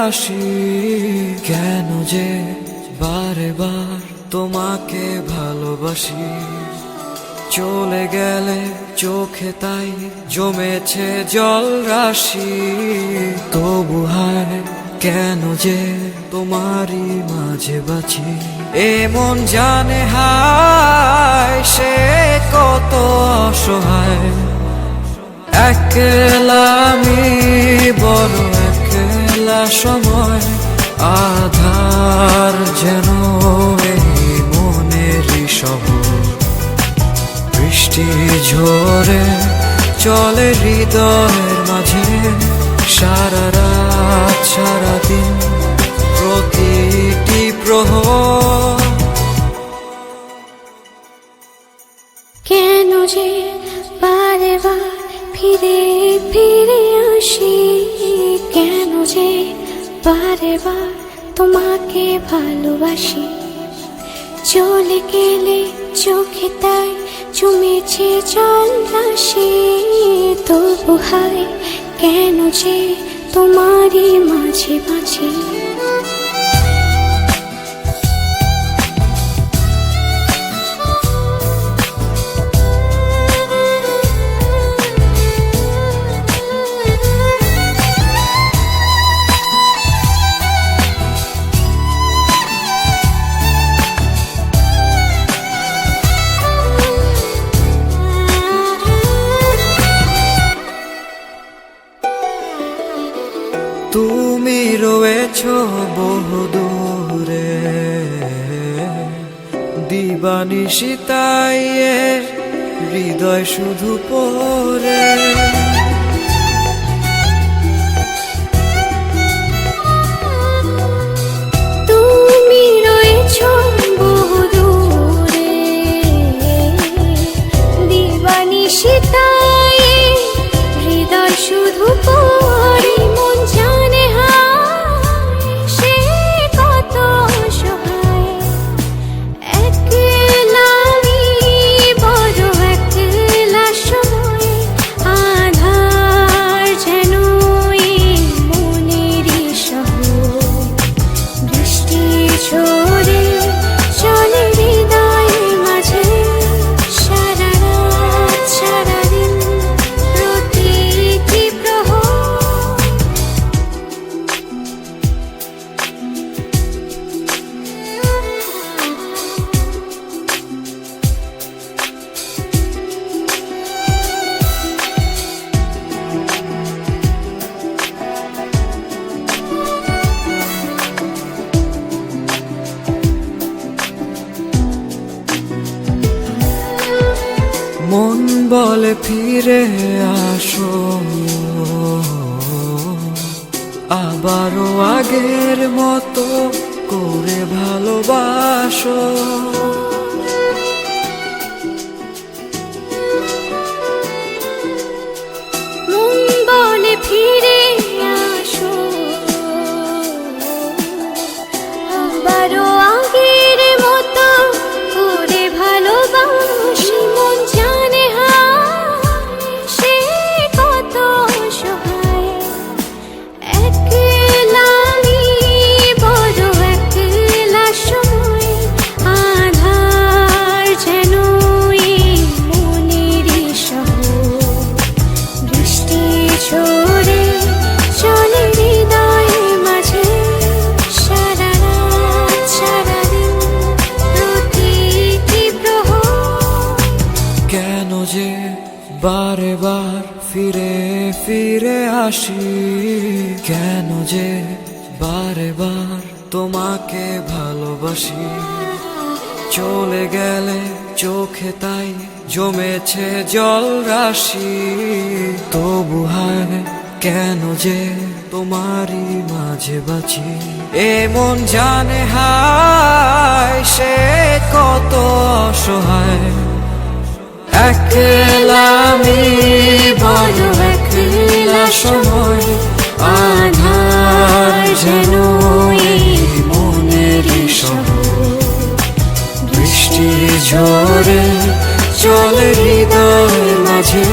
আসি, কেন যে বারে বার তোমাকে ভালোবাসি। চলে গেলে চোখে তাই জমেছে জল রাশি, তবু হায় কেন যে তোমারই মাঝে বাঁচি। এ মন জানে হায় সে কত অসহায়, একলা আমি বড় একলা সময়, আধার যেন এই মনেরই শহর। বৃষ্টি ঝরে চলে হৃদয়ের মাঝে, সারা রাত সারা দিন প্রতিটি প্রহর। কেন যে বারে বার ফিরে ফিরে আসি, কেন যে বারে বার তোমাকে ভালোবাসি। চলে গেলে চোখে তাই জমেছে জল রাশি, তবু হায় কেন যে তোমারই মাঝে বাঁচি। তুমি রয়েছ বহু দূরে, দিবানিশি তাই হৃদয় শুধু পড়ে। তুমি রয়েছ বহু দূরে, দিবানিশি তাই হৃদয় শুধু পড়ে। মন জানে হায় সে কত অসহায়, একলা আমি বড় একলা সময়, আধার যেন এই মনেরই শহর। বৃষ্টি ঝরে চলে হৃদয়ের মাঝে, সারা রাত সারা দিন প্রতিটি প্রহর। মন বলে ফিরে আসো, আবারও আগের মতো করে ভালোবাসো। মন বলে ফিরে আসো, আবারও আগের মতো করে ভালোবাসি। মন জানে হায় সে কত অসহায়, একলা আমি বড় একলা সময়, আধার যেন এই মনেরই শহর। বৃষ্টি ঝরে চলে হৃদয়ের মাঝে, সারা রাত সারা দিন প্রতিটি প্রহর। কেন যে বারে বার ফিরে ফিরে আসি, কেন যে বারে বার তোমাকে ভালোবাসি। চলে গেলে চোখে তাই জমেছে জল রাশি, তবু হায় কেন যে তোমারই মাঝে বাঁচি। এ মন জানে হায় সে কত অসহায়, একলা আমি বড় একলা সময়, আধার যেন এই মনেরই শহর। বৃষ্টি ঝরে চলে হৃদয়ের মাঝে,